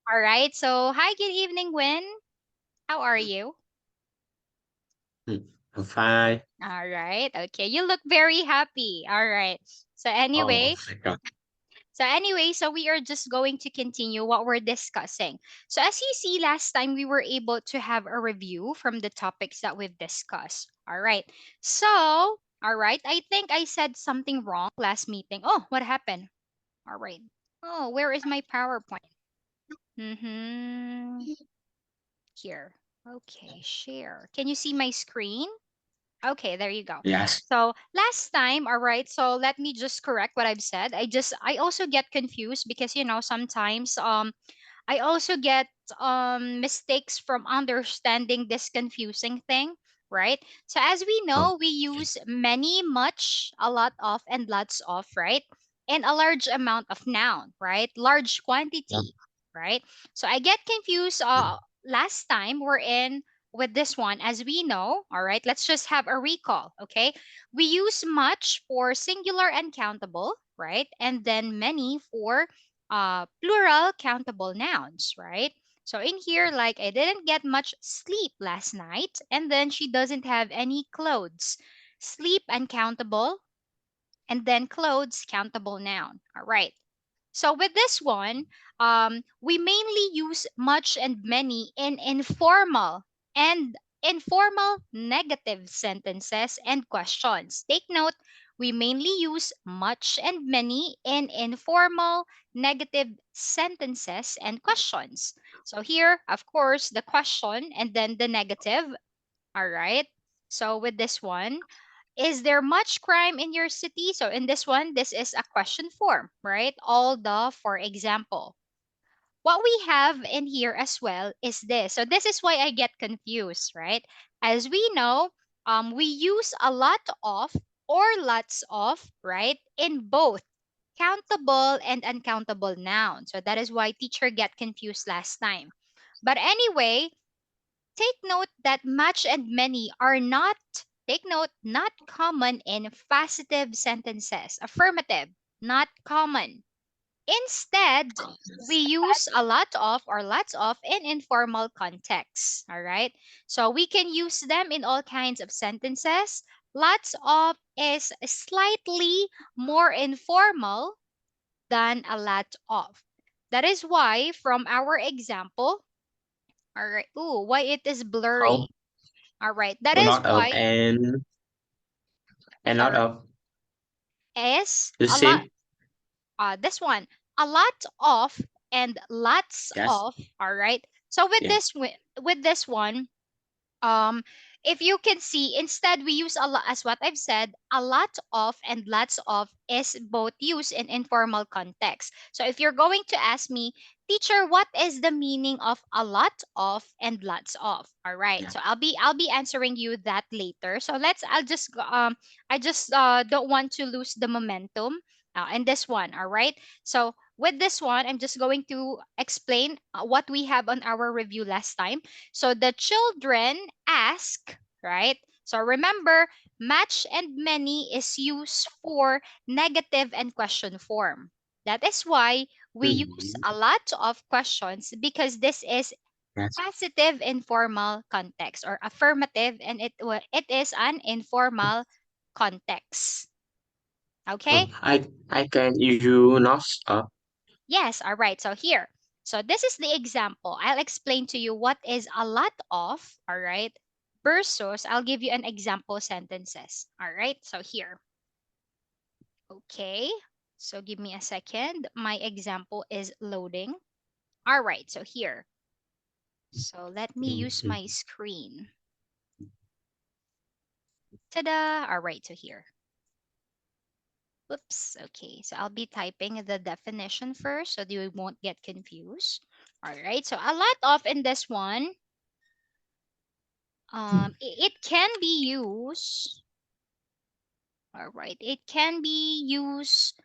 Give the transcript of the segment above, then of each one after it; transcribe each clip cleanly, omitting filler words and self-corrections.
All right. So, hi, good evening, Win. How are you? Mm, I'm fine. All right. Okay. You look very happy. All right. So, Oh anyway, my God. so we are just going to continue what we're discussing. So, as you see, last time we were able to have a review from the topics that we've discussed. All right. So, all right. I think I said something wrong last meeting. Oh, what happened? All right. Oh, where is my PowerPoint? Mm-hmm. Here. Okay, share. Can you see my screen? Okay, there you go. Yes. So last time, all right, so let me just correct what I've said. I also get confused because sometimes I also get mistakes from understanding this confusing thing, right? So as we Oh, know, we use many, much, a lot of, and lots of, right? And a large amount of noun, right? Large yeah. quantity, right? So I get confused. Last time we're in with this one, as we know, all right, let's just have a recall, okay? We use much for singular and countable, right? And then many for plural countable nouns, right? So in here, like, I didn't get much sleep last night, and then she doesn't have any clothes. Sleep uncountable, and then clothes countable noun. All right. So with this one, we mainly use much and many in and informal negative sentences and questions. Take note, we mainly use much and many in informal negative sentences and questions. So here, of course, the question and then the negative. All right. So with this one, is there much crime in your city? So in this one, this is a question form, right? All the, for example. What we have in here as well is this. So this is why I get confused, right? As we know, we use a lot of or lots of, right, in both countable and uncountable nouns. So that is why teacher get confused last time. But anyway, take note that much and many are not, take note, not common in facetive sentences. Affirmative, not common. Instead, we use a lot of or lots of in informal contexts. All right. So we can use them in all kinds of sentences. Lots of is slightly more informal than a lot of. That is why, from our example, all right, ooh, why it is Oh, blurry. All right. That a is lot of why and all lot right, of is the a lot same. this one, a lot of and lots Yes. of, all right? So with Yeah. this one, um if you can see, instead we use a lot, as what I've said, a lot of and lots of is both used in informal context. So if you're going to ask me, teacher, what is the meaning of a lot of and lots of? All right, Yeah. so I'll be answering you that later. So I'll just I just don't want to lose the momentum in this one. All right, so with this one, I'm just going to explain what we have on our review last time. So the children ask, right? So remember, match and many is used for negative and question form. That is why we use Mhm. a lot of questions, because this is Yes. positive informal context or affirmative, and it is an informal context. Okay? I can issue notes. Yes, all right. So here. So this is the example. I'll explain to you what is a lot of, all right, versus I'll give you an example sentences. All right? So here. Okay. So give me a second. My example is loading. All right. So here. So let me use Mhm. my screen. Ta-da. All right. So here. Oops. Okay. So I'll be typing the definition first so that you won't get confused. All right. So a lot of in this one, it can be used, all right, it can be used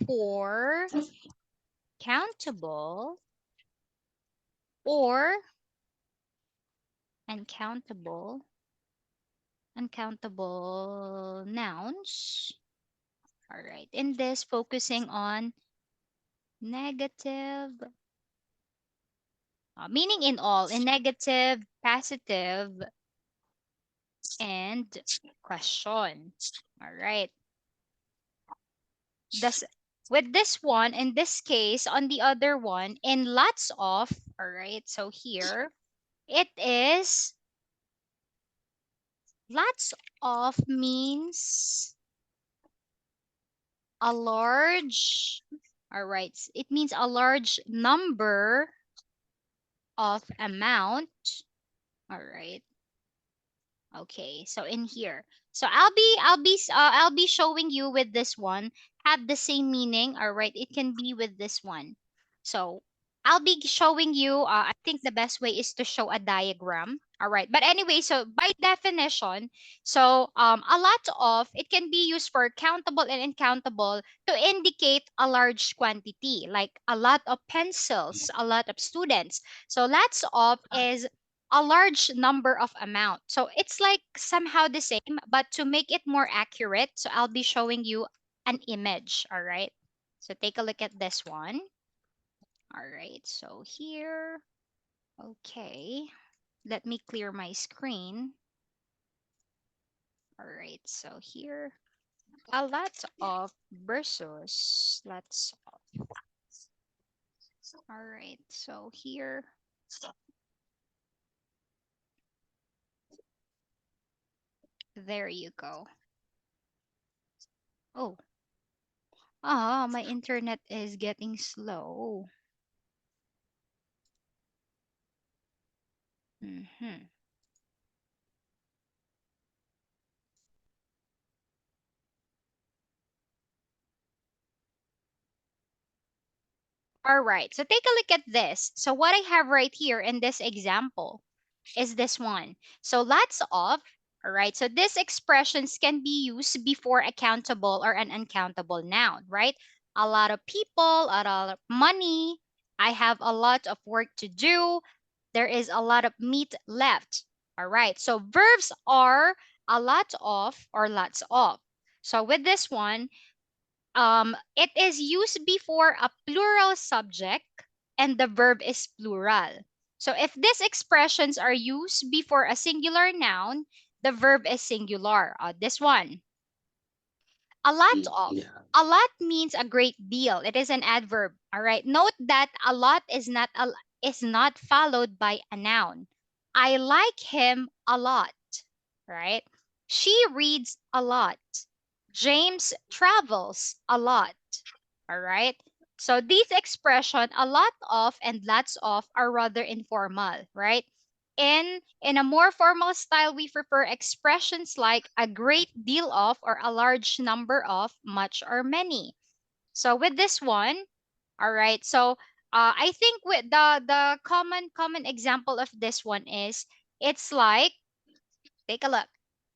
for countable or uncountable uncountable nouns. All right, in this focusing on negative Meaning in all, in negative, positive, and question. All right. This with this one, in this case, on the other one, in lots of, all right. So here it is lots of means a large, all right. It means a large number of amount. All right. Okay, so in here. So I'll be showing you with this one have the same meaning. All right, it can be with this one. So I'll be showing you I think the best way is to show a diagram. All right. But anyway, so by definition, so a lot of it can be used for countable and uncountable to indicate a large quantity, like a lot of pencils, a lot of students. So lots of is a large number of amount. So it's like somehow the same, but to make it more accurate, so I'll be showing you an image. All right. So take a look at this one. All right. So here, okay. Let me clear my screen. All right. So here, a lot of versus lots of. All right. So here, there you go. Oh, my internet is getting slow. Mm-hmm. All right, so take a look at this. So what I have right here in this example is this one. So lots of, all right, so these expressions can be used before a countable or an uncountable noun, right? A lot of people, a lot of money, I have a lot of work to do, there is a lot of meat left. All right, so verbs are a lot of or lots of. So with this one, it is used before a plural subject and the verb is plural. So if these expressions are used before a singular noun, the verb is singular. This one, a lot of. Yeah. A lot means a great deal. It is an adverb. All right. Note that a lot is not followed by a noun. I like him a lot. Right? She reads a lot. James travels a lot. All right. So these expression, a lot of and lots of, are rather informal, right? In a more formal style, we prefer expressions like a great deal of or a large number of, much or many. So with this one, all right. So I think with the common example of this one is it's like, take a look.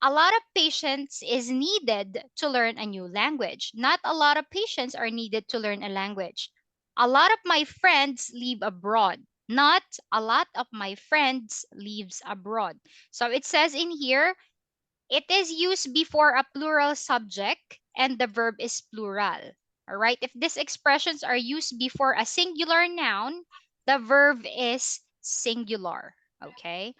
A lot of patience is needed to learn a new language. Not a lot of patience are needed to learn a language. A lot of my friends live abroad. Not a lot of my friends lives abroad. So it says in here, it is used before a plural subject and the verb is plural. All right. If these expressions are used before a singular noun, the verb is singular. Okay.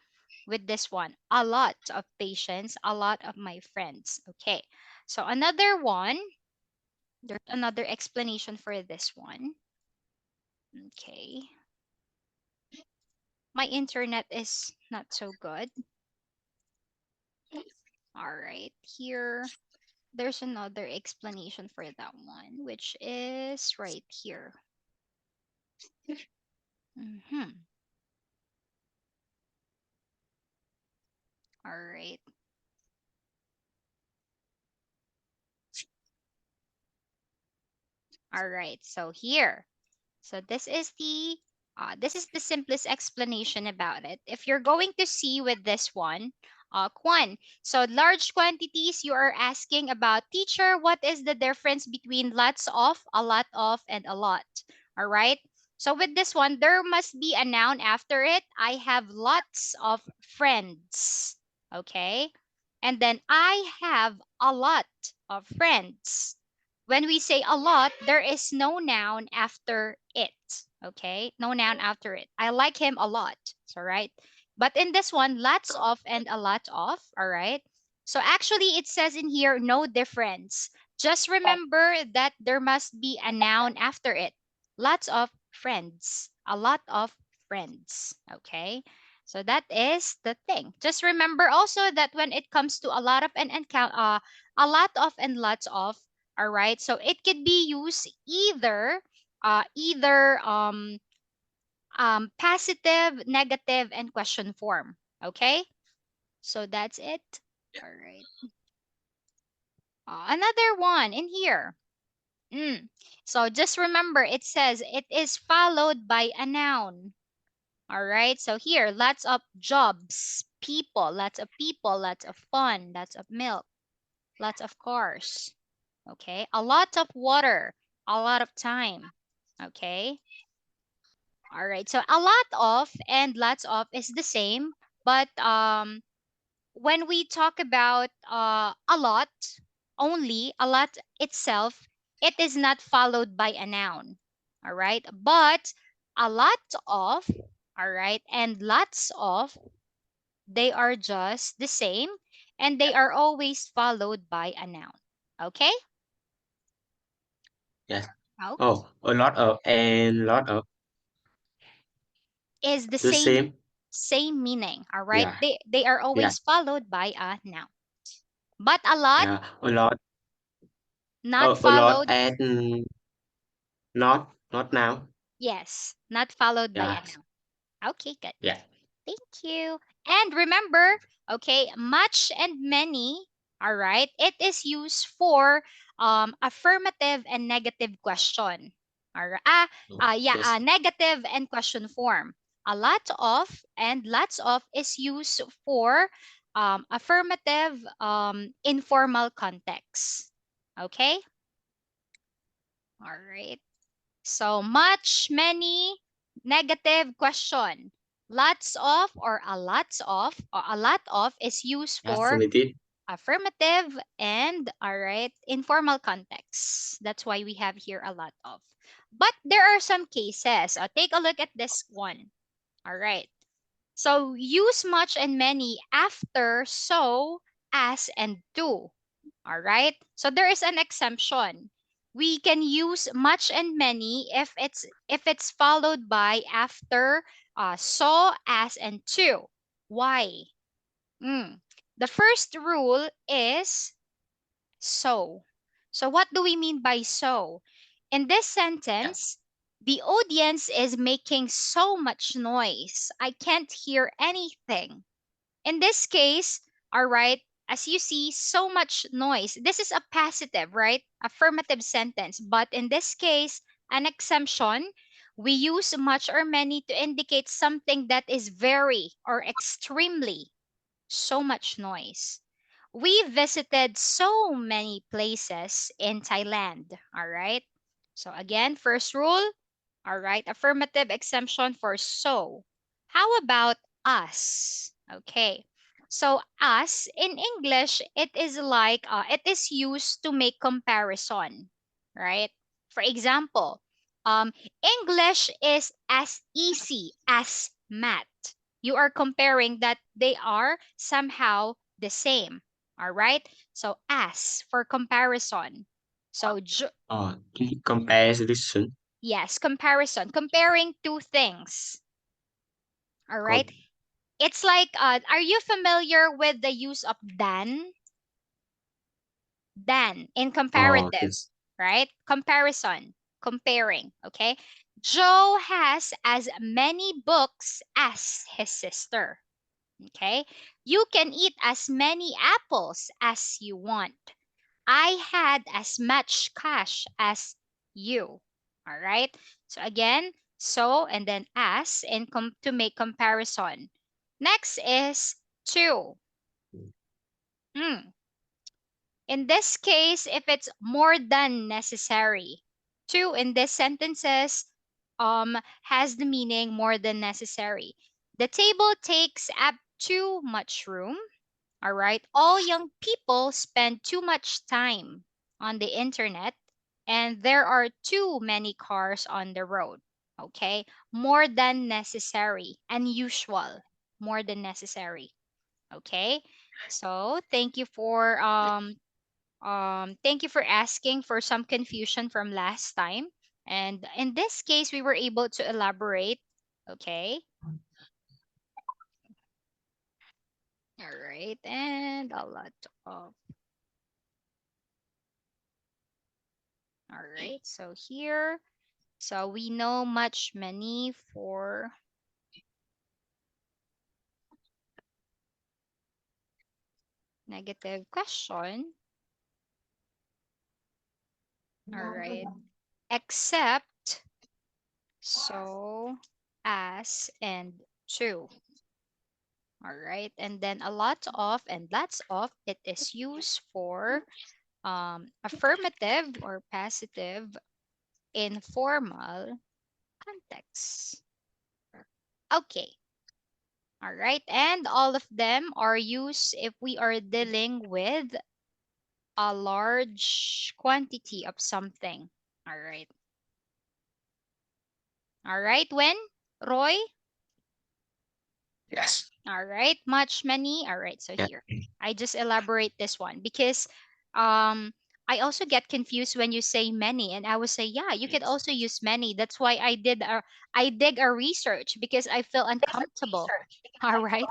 With this one, a lot of patience, a lot of my friends. Okay. So another one, there's another explanation for this one. Okay. My internet is not so good. All right. Here, there's another explanation for that one, which is right here. Mm-hmm. All right. All right. So here. So this is the simplest explanation about it. If you're going to see with this one, Quan. So large quantities, you are asking about teacher. What is the difference between lots of, a lot of, and a lot? All right. So with this one, there must be a noun after it. I have lots of friends. Okay. And then I have a lot of friends. When we say a lot, there is no noun after it. Okay, no noun after it. I like him a lot. So right, but in this one, lots of and a lot of. All right. So actually, it says in here no difference. Just remember that there must be a noun after it. Lots of friends. A lot of friends. Okay. So that is the thing. Just remember also that when it comes to a lot of and count a lot of and lots of, all right, so it could be used either either positive, negative, and question form. Okay, so that's it. All right, another one in here. Mm. So just remember, it says it is followed by a noun. All right, so here, lots of jobs, people, lots of fun, lots of milk, lots of cars. Okay, a lot of water, a lot of time. Okay, all right, so a lot of and lots of is the same, but when we talk about a lot, only a lot itself, it is not followed by a noun. All right, but a lot of, all right, and lots of, they are just the same, and they are always followed by a noun. Okay. Yes. Okay, Oh, a lot of and lot of is the the same, same. same meaning. All right, Yeah. they are Yeah. always followed by a noun, but a lot Yeah. A lot. not A lot followed. and not now. Yes, not followed by a Yeah. noun. Okay, good. Yeah. Thank you. And remember, okay, much and many, all right, it is used for affirmative and negative question. All right. Yeah, Yes. negative and question form. A lot of and lots of is used for affirmative informal context. Okay? All right. So much, many, negative question. Lots of or a lot of is used for Affirmative. affirmative and, all right, informal context. That's why we have here a lot of. But there are some cases. Take a look at this one. All right. So use much and many after so, as, and do. All right. So there is an exemption. We can use much and many if it's followed by after so, as, and to. Why? Mm. The first rule is so. So what do we mean by so? In this Yeah. sentence, the audience is making so much noise. I can't hear anything. In this case, all right, as you see, so much noise. This is a positive, right? Affirmative sentence. But in this case, an exemption, we use much or many to indicate something that is very or extremely so much noise. We visited so many places in Thailand. All right. So, again, first rule, all right, affirmative exemption for so. How about us? Okay. So, us in English, it is like, it is used to make comparison, right? For example, English is as easy as math. You are comparing that they are somehow the same. All right. So, as for comparison. So, Comparison. yes, comparison, comparing two things. All right. Com- It's like, are you familiar with the use of than? Than in comparative, yes. right? Comparison, comparing. Okay. Joe has as many books as his sister. Okay. You can eat as many apples as you want. I had as much cash as you. All right. So again, so and then as in to make comparison. Next is to. Hmm. In this case, if it's more than necessary, to in this sentences has the meaning more than necessary. The table takes up too much room. All right. All young people spend too much time on the internet. and there are too many cars on the road. Okay, more than necessary, unusual, more than necessary. Okay, so thank you for asking for some confusion from last time. And in this case, we were able to elaborate. Okay. All right. And a lot of. All right. So here. So we know much, many for negative question. All right. Except, so, as, and to. All right. And then a lot of and lots of, it is used for affirmative or passive informal context. Okay. All right. And all of them are used if we are dealing with a large quantity of something. All right. All right. When? Roy? Yes. All right. Much, many. All right. So Yeah. here, I just elaborate this one because um, I also get confused when you say many, and I would say, yeah, you could also use many. That's why I did a research because I feel uncomfortable. All right.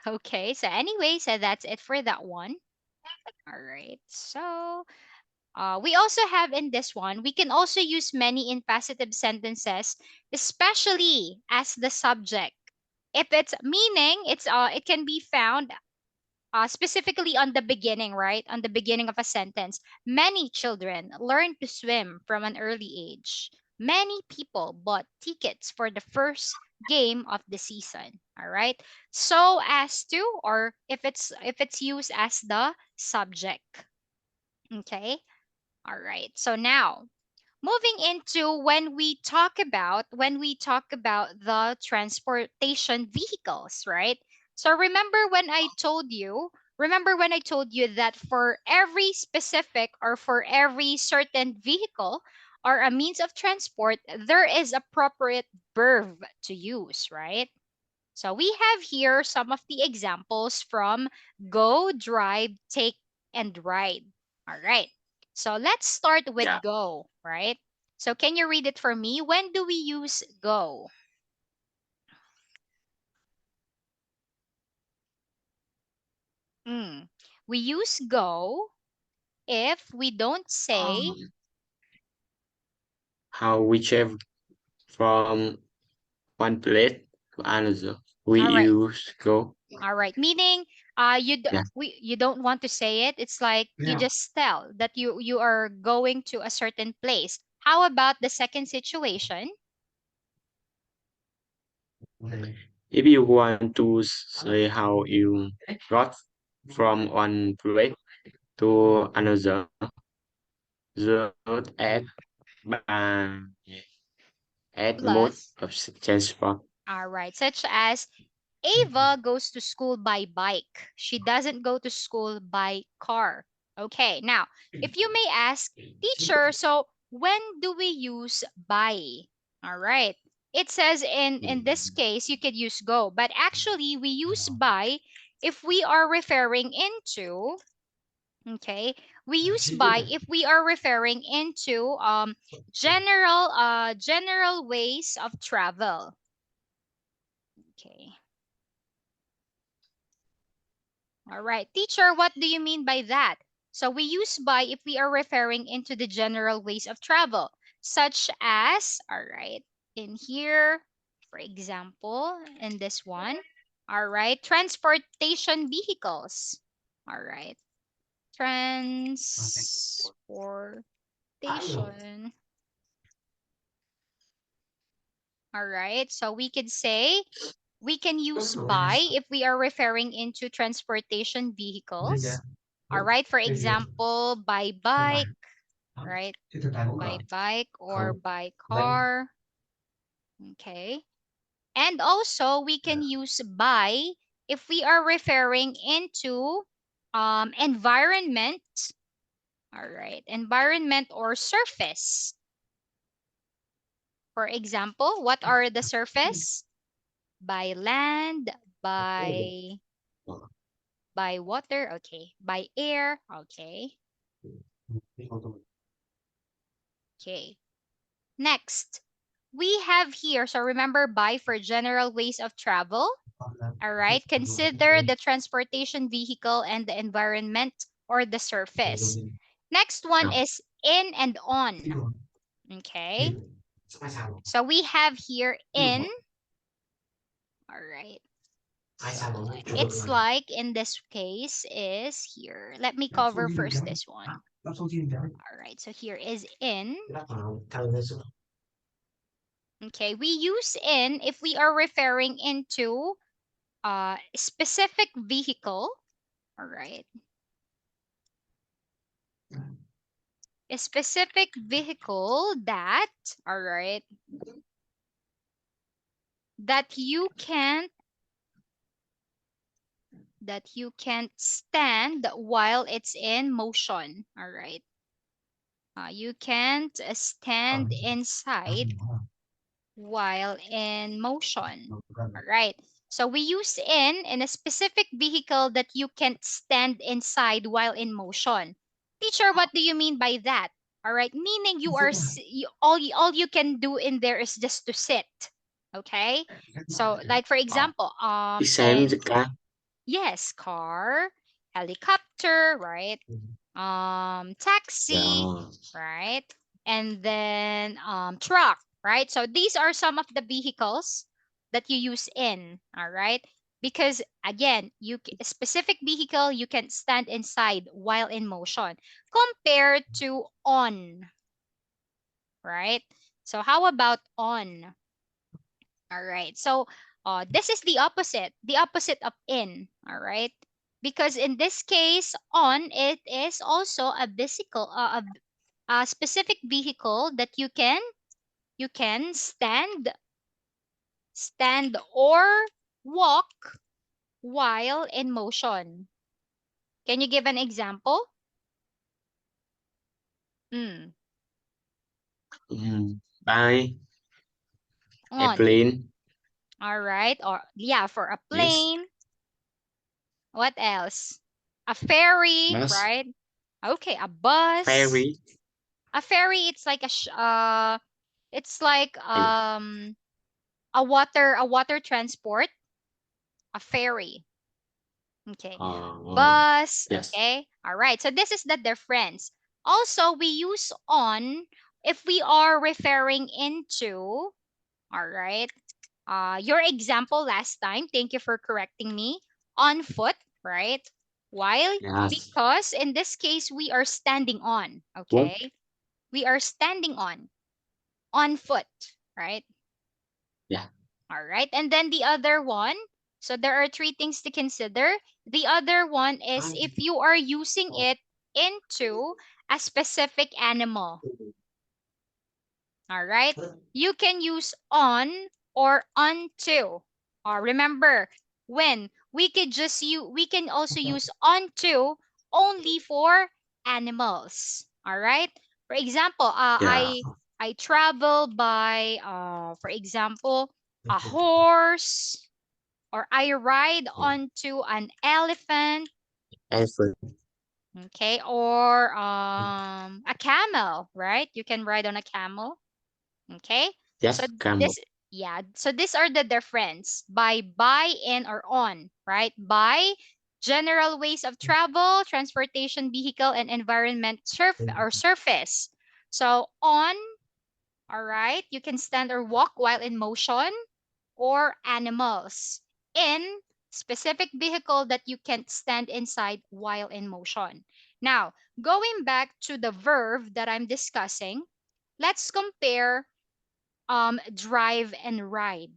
Okay. So anyway, so that's it for that one. All right. So we also have in this one, we can also use many in positive sentences, especially as the subject. If it's meaning, it can be found specifically on the beginning, right? On the beginning of a sentence. Many children learn to swim from an early age. Many people bought tickets for the first game of the season. All right. So as to, or if it's used as the subject. Okay. All right. So now moving into when we talk about the transportation vehicles, right? So remember when I told you that for every specific or for every certain vehicle or a means of transport, there is appropriate verb to use, right? So we have here some of the examples from go, drive, take, and ride. All right. So let's start with Yeah. go, right? So can you read it for me? When do we use go? Mm. We use go if we don't say, How we travel from one place to another. We all right, use go. all right, meaning Yeah. you don't want to say it. It's like you just tell that you are going to a certain place. How about the second situation? If you want to say how you got from one place to another, the by add mode Plus, of transport. all right, such as Ava goes to school by bike. She doesn't go to school by car. Okay, now, if you may ask, teacher, so when do we use by? All right. It says in this case you could use go, but actually we use by if we are referring into, okay? We use by if we are referring into general ways of travel. Okay. All right. Teacher, what do you mean by that? So we use by if we are referring into the general ways of travel, such as, all right, in here, for example, in this one, all right, transportation vehicles. All right. Transportation. All right. So we could say we can use by if we are referring into transportation vehicles. All right. For example, by bike, right? By bike or by car. Okay. And also, we can use by if we are referring into environment. All right. Environment or surface. For example, what are the surface? By land, by by water, okay. By air, okay. Okay. Next, we have here, so remember by for general ways of travel. All right. Consider the transportation vehicle and the environment or the surface. Next one Yeah. is in and on. Okay. So we have here in. All right. So it's like in this case is here. Let me cover first this one. All right. So here is in. Okay. We use in if we are referring into a specific vehicle. All right. A specific vehicle that, all right, that you can't stand while it's in motion. All right. You can't stand inside while in motion. All right. So we use in a specific vehicle that you can't stand inside while in motion. Teacher, what do you mean by that? All right, meaning you are all you can do in there is just to sit. Okay? So like for example, Exam in ka. yes, car, helicopter, right? Taxi, Yeah. right? And then truck, right? So these are some of the vehicles that you use in, all right? Because again, a specific vehicle you can stand inside while in motion compared to on, right? So how about on? All right. So this is the opposite of in. All right. Because in this case, on it is also a vehicle, a specific vehicle that you can stand or walk while in motion. Can you give an example? Mm, By on. airplane. All right. Or yeah, for a Yes. plane. What else? A ferry, Bus. right? Okay, a bus. Ferry. A ferry, it's like it's like Ay, a water transport, a ferry. Okay. uh, Bus, yes. okay? All right. So this is the difference. Also, we use on if we are referring into, all right? Your example last time, thank you for correcting me, on foot, right? While Yes. because in this case we are standing on, What? okay? We are standing on foot, right? Yeah. All right. And then the other one, so there are three things to consider. The other one is if you are using it into a specific animal. All right. You can use on or onto. Remember, when we can also use onto only for animals. All right. For example, Yeah. I travel by for example a horse, or I ride onto an elephant, Effort. okay, or a camel, right? You can ride on a camel. Okay. So Yes. Camel. this, yeah. So these are the difference by, in, or on, right? By general ways of travel, transportation vehicle, and environment surface. So on, all right, you can stand or walk while in motion, or animals. In specific vehicle that you can't stand inside while in motion. Now, going back to the verb that I'm discussing, let's compare drive and ride.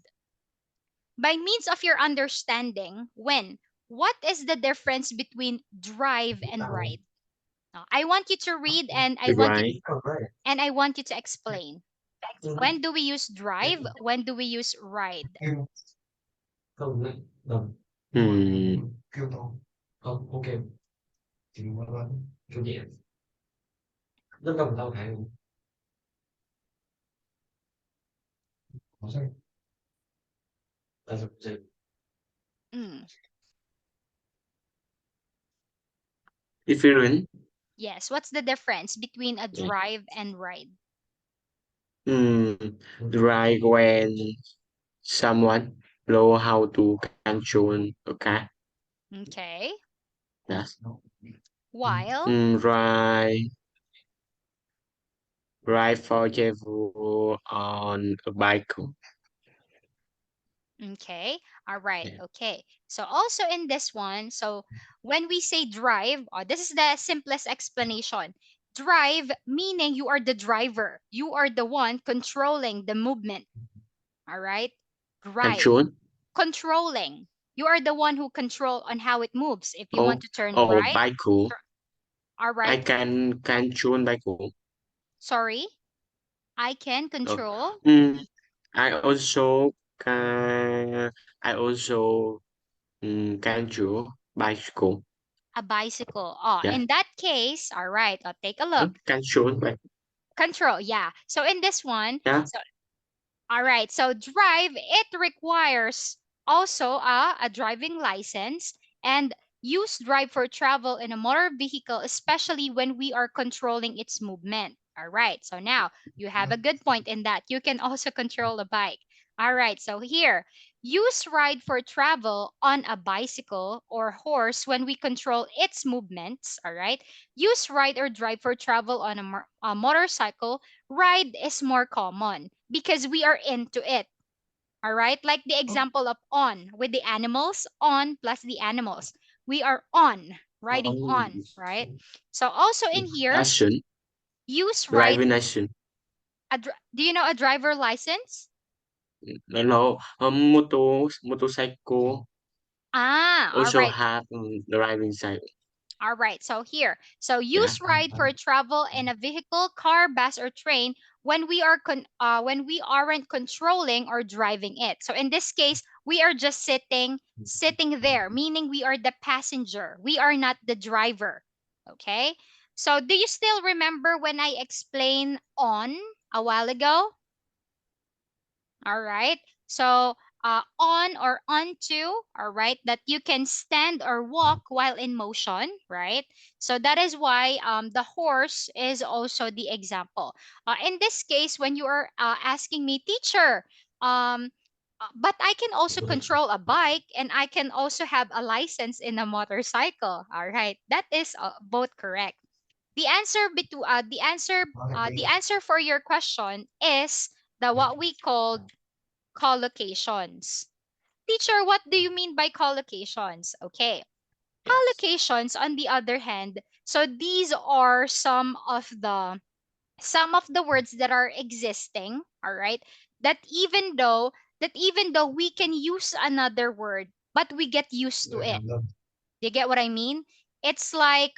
By means of your understanding, what is the difference between drive and ride? Now, I want you to read and The grind. I want you to explain. When do we use drive? When do we use ride? Hmm. Mm. Different. Yes. What's the difference between a drive and ride? Right when someone know how to control a car. Okay. Yes. While Right, right for example on a bike. okay. All right. Yeah. Okay. So also in this one, so when we say drive, this is the simplest explanation. Drive meaning you are the driver. You are the one controlling the movement. All right. Drive. Control. Controlling. You are the one who control on how it moves. If you want Oh, to turn oh, right, bike. all I right. can control bike. Sorry. I can Oh, control mm, I also can. I also control bicycle. a bicycle. Oh, Yeah. in that case, all right. Take a look. Control bike. Control. Yeah. So in this one, Yeah. so all right. So drive, it requires also a driving license and use drive for travel in a motor vehicle, especially when we are controlling its movement. All right. So now you have a good point in that you can also control a bike. All right. So here, use ride for travel on a bicycle or horse when we control its movements. All right. Use ride or drive for travel on a motorcycle. Ride is more common because we are into it. All right. Like the example of on with the animals, on plus the animals. We are on, riding on, right? So also in here, Action. use ride. Driving action. Do you know a driver license? No, motorcycle Ah, all also right. have driving side. All right, so here. So Yeah. use ride for travel in a vehicle, car, bus, or train when when we aren't controlling or driving it. So in this case, we are just sitting there, meaning we are the passenger. We are not the driver. Okay? So do you still remember when I explained on a while ago? All right. So on or onto, all right, that you can stand or walk while in motion, right? So that is why the horse is also the example. In this case, when you are asking me, teacher, um, but I can also control a bike and I can also have a license in a motorcycle. All right, that is both correct. The answer for your question is the what we call collocations. Teacher, what do you mean by collocations? Okay. Yes. Collocations, on the other hand, so these are some of the words that are existing, all right, that even though we can use another word, but we get used to it. You get what I mean? It's like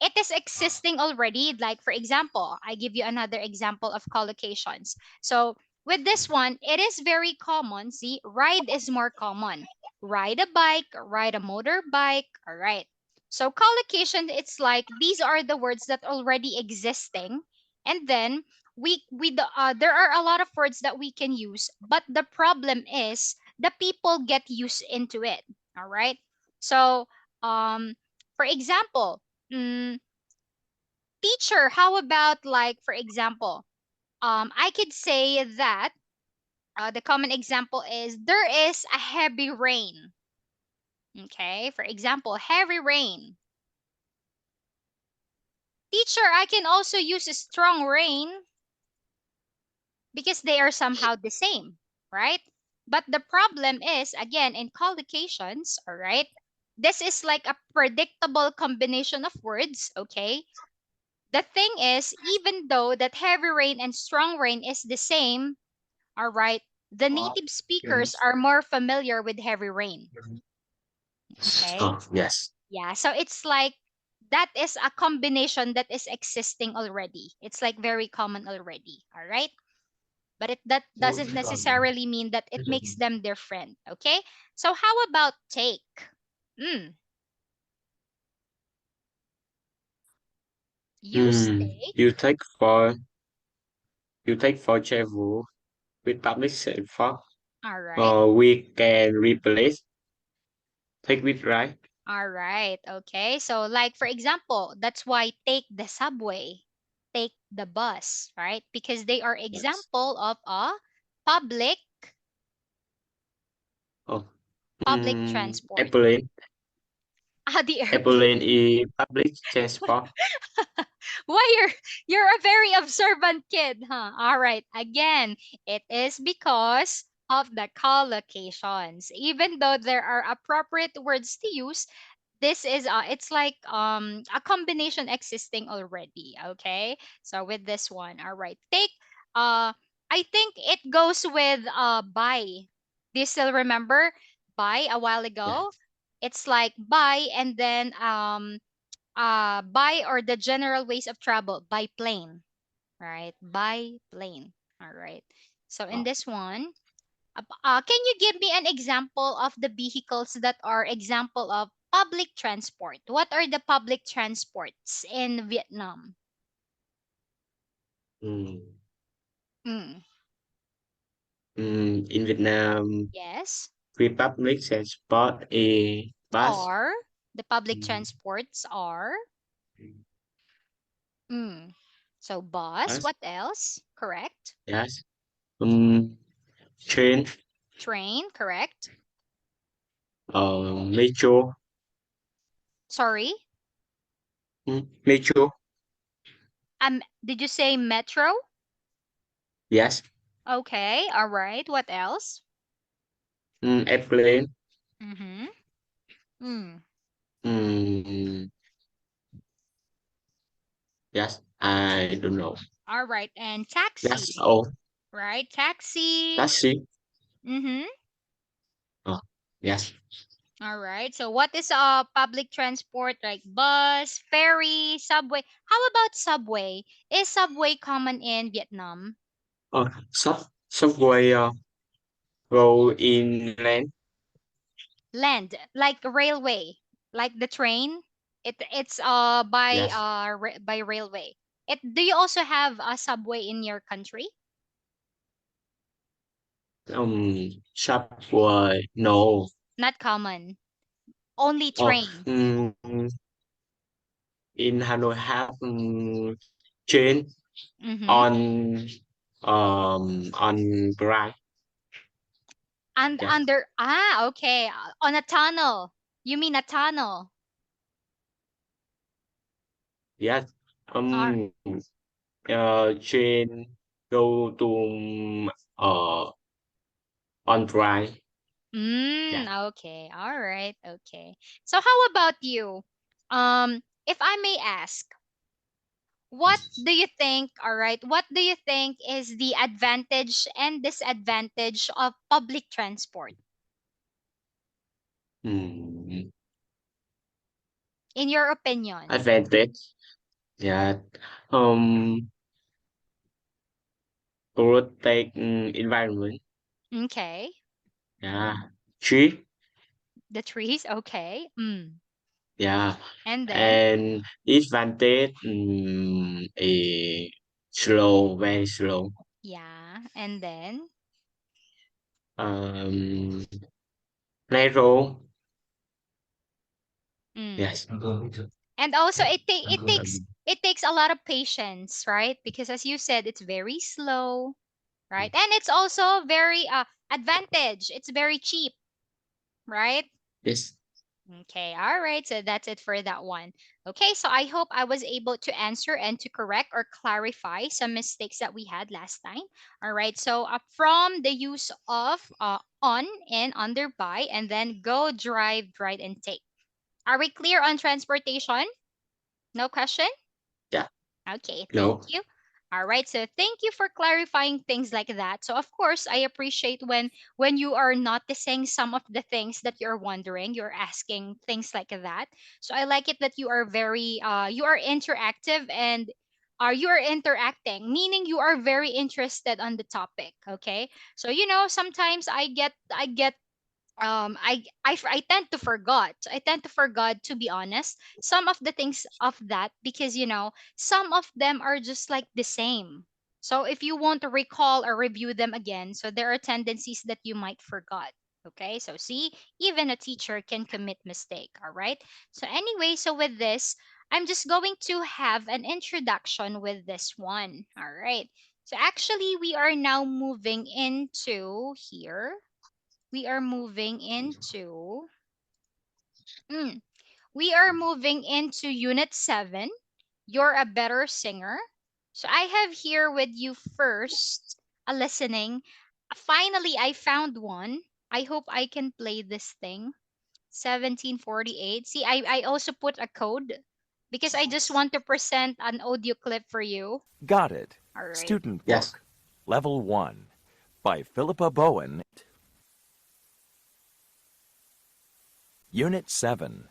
it is existing already. Like, for example, I give you another example of collocations. So with this one, it is very common. See, ride is more common. Ride a bike, ride a motorbike. All right. So collocation, it's like these are the words that already existing, and then there are a lot of words that we can use, but the problem is the people get used into it. All right. So um, for example, mm, teacher, how about, like, for example, I could say that the common example is there is a heavy rain. Okay, for example, heavy rain. Teacher, I can also use a strong rain because they are somehow the same, right? But the problem is, again, in collocations, all right, this is like a predictable combination of words, okay? The thing is, even though that heavy rain and strong rain is the same, all right, the native speakers are more familiar with heavy rain. Okay. Oh, yes. Yeah. So it's like that is a combination that is existing already. It's like very common already. All right. But that doesn't necessarily mean that it makes them different. Okay. So how about take? Mm, Use take. You take for travel with public transport. All right. We can replace take with right. All right. Okay. So, like, for example, that's why take the subway, take the bus, right? Because they are Yes. example of a public Oh. public transport. Airplane. Ah, the airplane. Airplane is public transport. Why you're a very observant kid, huh? All right. Again, it is because of the collocations. Even though there are appropriate words to use, this is it's like a combination existing already. Okay, so with this one, all right, take uh I think it goes with buy. Do you still remember buy a while ago? Yes. It's like buy, and then by, or the general ways of travel, by plane, right? By plane. All right, so in Oh. this one, can you give me an example of the vehicles that are example of public transport? What are the public transports in Vietnam? Mm. Mm. In Vietnam, Yes. Republic transport is bus. Or the public Mm. transports are, mm. So bus. Bus. What else? Correct. Yes. Train. Train. Correct. Metro. Sorry. Metro. Did you say metro? Yes. Okay. All right. What else? Airplane. Mm-hmm. Mm. Mm, yes. I don't know. All right. And That's taxi. all. Right? Taxi. Taxi. Mm-hmm. Oh, yes. All right. So what is public transport, like bus, ferry, subway? How about subway? Is subway common in Vietnam? Subway go inland. Land, like railway, like the train. It's by Yes. by railway. Do you also have a subway in your country? Subway. No. Not common. Only Oh, train. in Hanoi have train Mm-hmm. on ground. And Yes. under okay, on a tunnel. You mean a tunnel? Yes. Uh, Train go to on dry. Yeah. Okay. All right. Okay. So how about you? If I may ask, what do you think, all right, what do you think is the advantage and disadvantage of public transport Hmm. in your opinion? Advantage. Yeah. Um. Protect environment. Okay. Yeah. Tree. The trees, okay. Yeah. And then, And disadvantage. Slow. Very slow. yeah, and then, Um. Narrow. mm. Yes. And also Um, it takes a lot of patience, right? Because as you said, it's very slow, right? And it's also very advantage. It's very cheap, right? yes. Okay, all right. So that's it for that one. Okay, so I hope I was able to answer and to correct or clarify some mistakes that we had last time. All right, so from the use of on and under by, and then go, drive, ride, and take. Are we clear on transportation? No question? Yeah. Okay, thank No. you. All right, so thank you for clarifying things like that. So of course, I appreciate when you are noticing some of the things that you're wondering, you're asking things like that. So I like it that you are very you are interactive, and are you are interacting, meaning you are very interested on the topic, okay? So sometimes I get I tend to forgot. I tend to forgot, to be honest, some of the things of that, because some of them are just like the same. So if you want to recall or review them again, so there are tendencies that you might forgot. Okay, so see, even a teacher can commit mistake. All right. So anyway, so with this, I'm just going to have an introduction with this one. All right. So actually, we are now moving into here. We are moving into mm, we are moving into unit 7. You're a better singer. So I have here with you first a listening. Finally, I found one. I hope I can play this thing. 1748. See, I also put a code because I just want to present an audio clip for you. Got it. All right. Student Yes. Book, Level 1, by Philippa Bowen. Unit 7,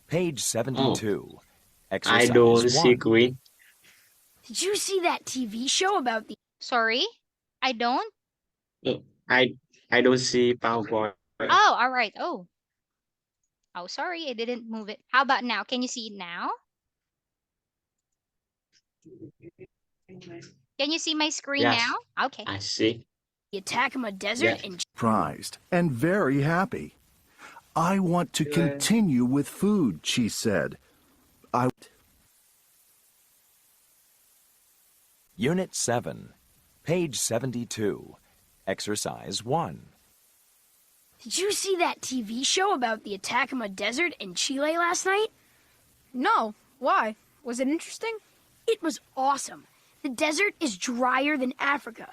page Oh, 72. I Exercise don't see 1. green. Did you see that TV show about the Sorry, I don't. Oh, I don't see PowerPoint. Oh, all right. Oh, sorry, I didn't move it. How about now? Can you see it now? Can you see my screen now? Yes, Okay. I see. Atacama Desert Yes. and Surprised and very happy. I want to continue with food, she said. I Unit 7, page 72. Exercise 1. Did you see that TV show about the Atacama Desert in Chile last night? No. Why? Was it interesting? It was awesome. The desert is drier than Africa.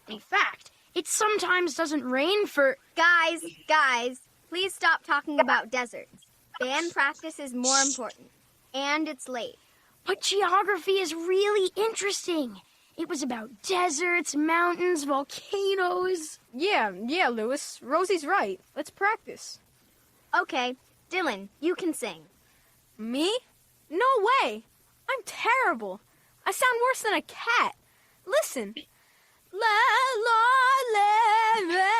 In fact, it sometimes doesn't rain for. Guys, please stop talking about deserts. Band practice is more important. And it's late. But geography is really interesting. It was about deserts, mountains, volcanoes. Yeah, Lewis. Rosie's right. Let's practice. Okay, Dylan, you can sing. Me? No way. I'm terrible. I sound worse than a cat. Listen. La la la la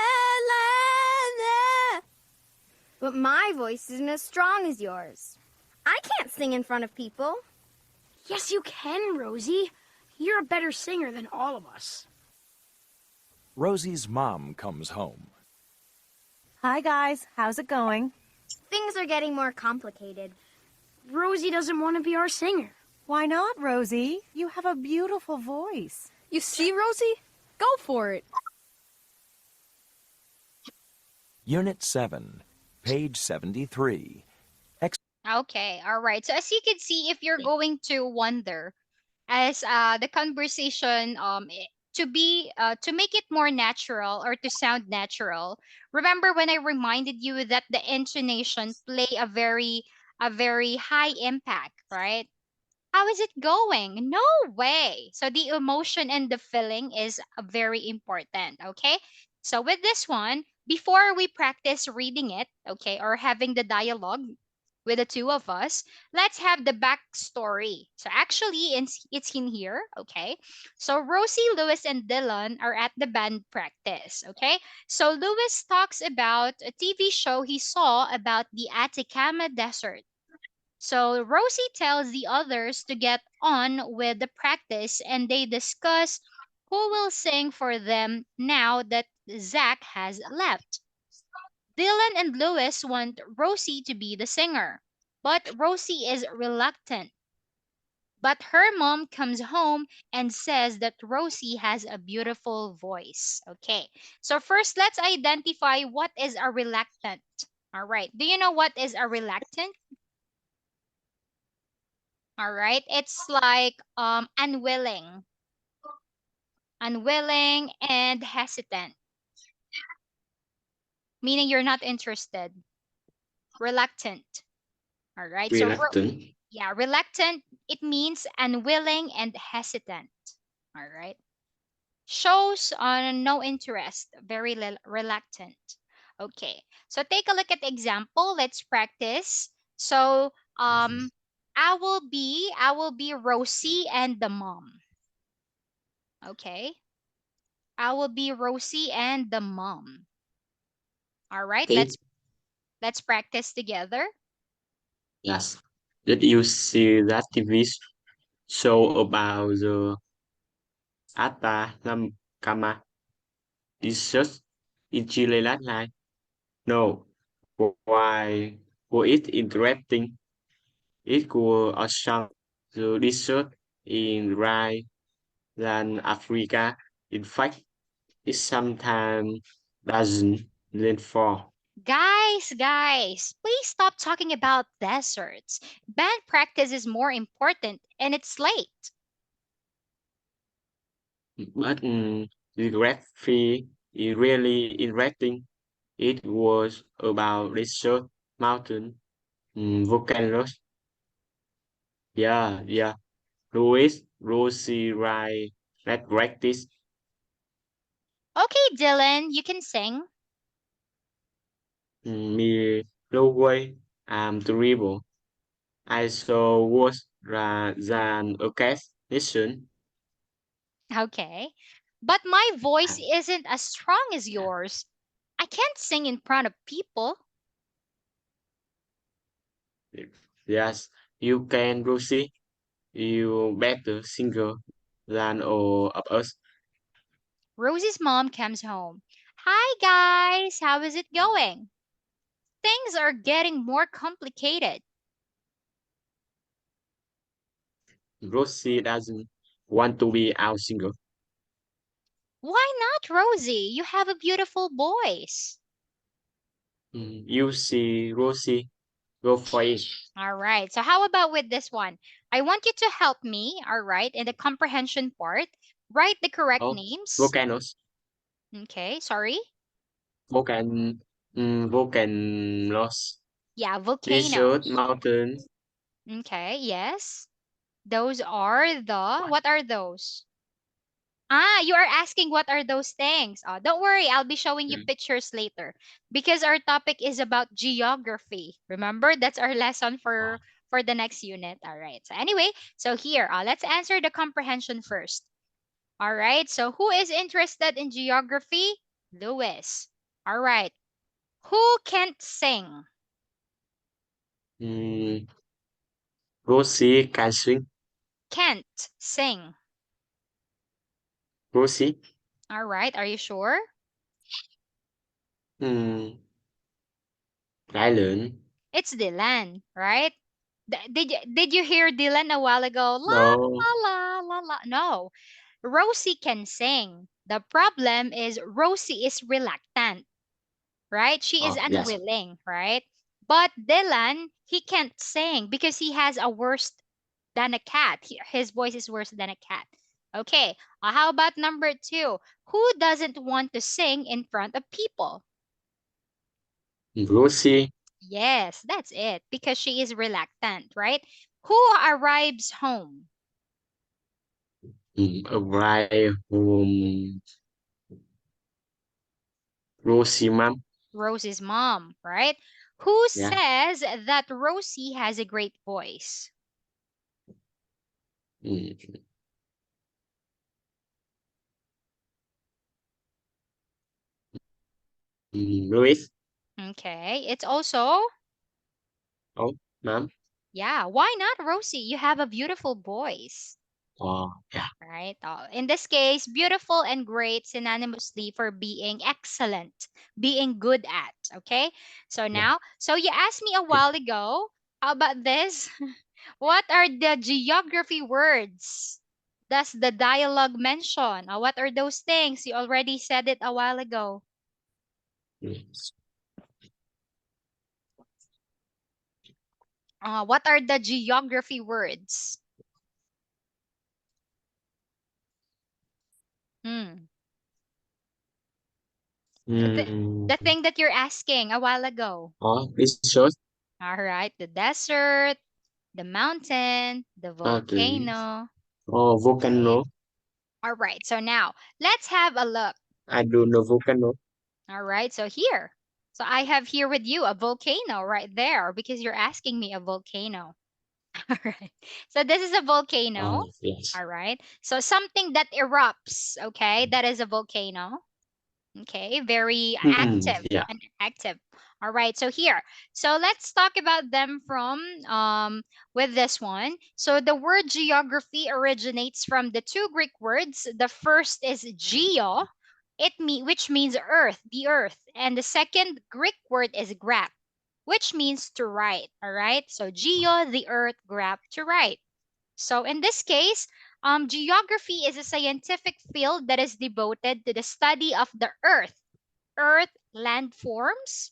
la. But my voice isn't as strong as yours. I can't sing in front of people. Yes, you can, Rosie. You're a better singer than all of us. Rosie's mom comes home. Hi, guys. How's it going? Things are getting more complicated. Rosie doesn't want to be our singer. Why not, Rosie? You have a beautiful voice. You see, Rosie? Go for it. Unit 7, page 73. Okay. All right. So as you can see, if you're going to wonder, as the conversation to make it more natural or to sound natural, remember when I reminded you that the intonation play a very high impact, right? How is it going? No way. So the emotion and the feeling is very important, okay? So with this one, before we practice reading it, okay, or having the dialogue with the two of us, let's have the backstory. So actually, it's in here, okay? So Rosie, Lewis, and Dylan are at the band practice, okay? So Lewis talks about a TV show he saw about the Atacama Desert. So Rosie tells the others to get on with the practice and they discuss who will sing for them now that Zach has left. Dylan and Lewis want Rosie to be the singer, but Rosie is reluctant. But her mom comes home and says that Rosie has a beautiful voice. Okay, so first let's identify what is a reluctant. All right, do you know what is a reluctant? All right. It's like unwilling and hesitant, meaning you're not interested. Reluctant. All right. So Reluctant. yeah, reluctant, it means unwilling and hesitant. All right. Shows on no interest, very reluctant. Okay. So take a look at the example. Let's practice. So I will be Rosie and the mom. Okay. I will be Rosie and the mom. All right, Okay. Let's practice together. Yes. Did you see that TV show about the Atacama desert in Chile last night? No. Why? Was it interesting? It was awesome. The desert in Rai than Africa. In fact, it sometimes doesn't rain for. Guys, please stop talking about deserts. Band practice is more important and it's late. But the geography is really interesting. It was about desert, mountain, volcanoes. Yeah. Louis, Rosie, Rai, let's practice. Okay, Dylan, you can sing. Me, no way, I'm terrible. I saw worse than a cast. Listen. Okay. But my voice Ah, isn't as strong as yours. I can't sing in front of people. yes, you can, Rosie. You better singer than all of us. Rosie's mom comes home. Hi, guys. How is it going? Things are getting more complicated. Rosie doesn't want to be our singer. Why not, Rosie? You have a beautiful voice. You see, Rosie, go for it. All right. So, how about with this one? I want you to help me, all right, in the comprehension part. Write the correct Oh, names. volcanoes, Okay, sorry. volcanoes, Yeah, desert, volcanoes. mountain, Okay, yes. Those are the, what are those? Ah, you are asking what are those things? Oh, don't worry, I'll be showing you mm, pictures later because our topic is about geography. Remember, that's our lesson oh, for the next unit. All right. So anyway, so here, let's answer the comprehension first. All right. So who is interested in geography? Lewis. All right. Who can't sing? mm, Rosie can swing. Can't sing. Rosie, All right. Are you sure? mm, Rylan, It's Dylan, right? Did you hear Dylan a while ago? La no, la la la la. No, Rosie can sing. The problem is Rosie is reluctant, right? She is oh, yes, unwilling, right? But Dylan, he can't sing because he has a worse than a cat. His voice is worse than a cat. Okay, how about number two? Who doesn't want to sing in front of people? Rosie, Yes, that's it. Because she is reluctant, right? Who arrives home? arrive home, Rosie, mom, Rosie's mom, right? Who yeah, says that Rosie has a great voice? mm, Louis, Okay, it's also, oh, mom, yeah, why not Rosie? You have a beautiful voice, oh, yeah, right? In this case, beautiful and great synonymously for being excellent, being good at, okay? So yeah. now, so you asked me a while ago, how about this? What are the geography words? Does the dialogue mention? What are those things? You already said it a while ago. Mm. What are the geography words? Hmm. The, Mm, the thing that you're asking a while ago. oh, this shows All right. The desert, the mountain, the mountain, volcano. oh, Okay. volcano, All right. So now let's have a look. I do know volcano, All right. So here. So I have here with you a volcano right there because you're asking me a volcano. All right. So this is a volcano. yes, All right. So something that erupts, okay? That is a volcano. Okay, very active Yeah. and active. All right, so here, so let's talk about them from with this one. So the word geography originates from the two Greek words. The first is geo, which means earth, the earth, and the second Greek word is graph, which means to write. All right, so geo, the earth, graph, to write. So in this case, geography is a scientific field that is devoted to the study of the earth, landforms,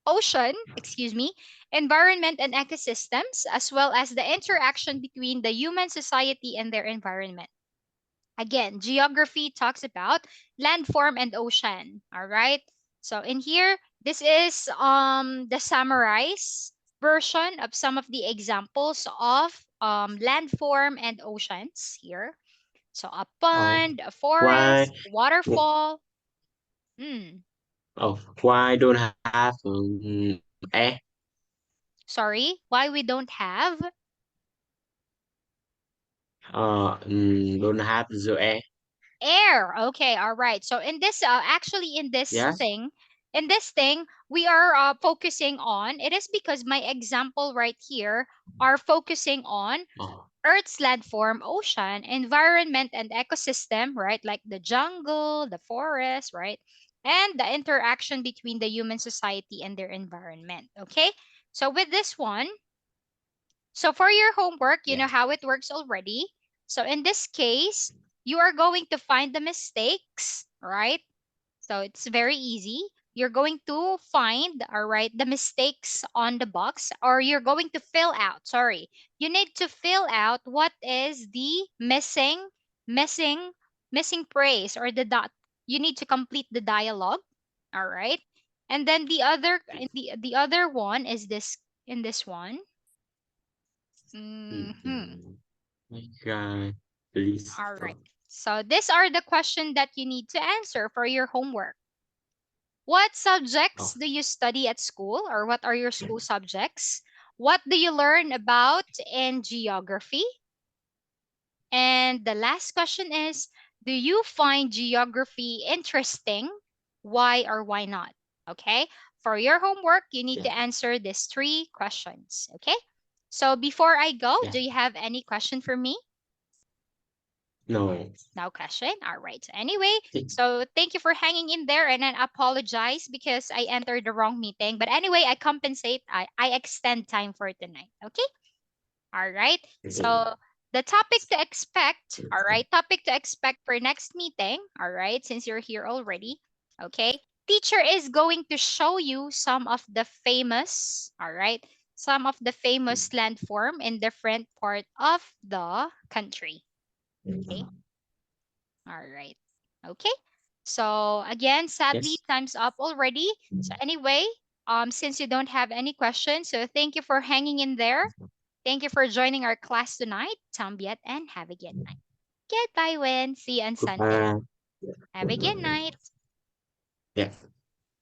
ocean, excuse me, environment and ecosystems, as well as the interaction between the human society and their environment. Again, geography talks about landform and ocean. All right. So in here, this is the summarized version of some of the examples of landform and oceans here. So a Oh, pond, a why? forest, waterfall. Hmm. Why don't have air? Sorry, why we don't have Don't have the air. air? Okay, all right. So in this, actually Yes. in this thing, we are focusing on. It is because my example right here are focusing on Oh, Earth's landform, ocean, environment, and ecosystem, right? Like the jungle, the forest, right? And the interaction between the human society and their environment. Okay. So with this one, so for your homework, you yeah. know how it works already. So in this case, you are going to find the mistakes, right? So it's very easy. You're going to find, all right, the mistakes on the box, or you're going to fill out, sorry. You need to fill out what is the missing, missing phrase or the dot. You need to complete the dialogue, all right? And then the other one is this in this one. Hmm. Okay. Please. All right. So these are the questions that you need to answer for your homework. What subjects Oh, do you study at school, or what are your school subjects? What do you learn about in geography? And the last question is, do you find geography interesting? Why or why not? Okay. For your homework, you need yeah. to answer these three questions. Okay. So before I go, Yeah. do you have any question for me? No. No question. All right. So anyway, so thank you for hanging in there, and I apologize because I entered the wrong meeting. But anyway, I compensate. I extend time for tonight. Okay. All right. So the topic to expect. All right. Topic to expect for next meeting. All right. Since you're here already. Okay. Teacher is going to show you some of the famous. All right. Some of the famous landform in different part of the country. Okay. All right. Okay. So again, sadly, Yes. time's up already. So anyway, since you don't have any questions, so thank you for hanging in there. Thank you for joining our class tonight. Tambiat and have a good night. Goodbye, Win. See you on Sunday. Goodbye. Have a good night. Yeah.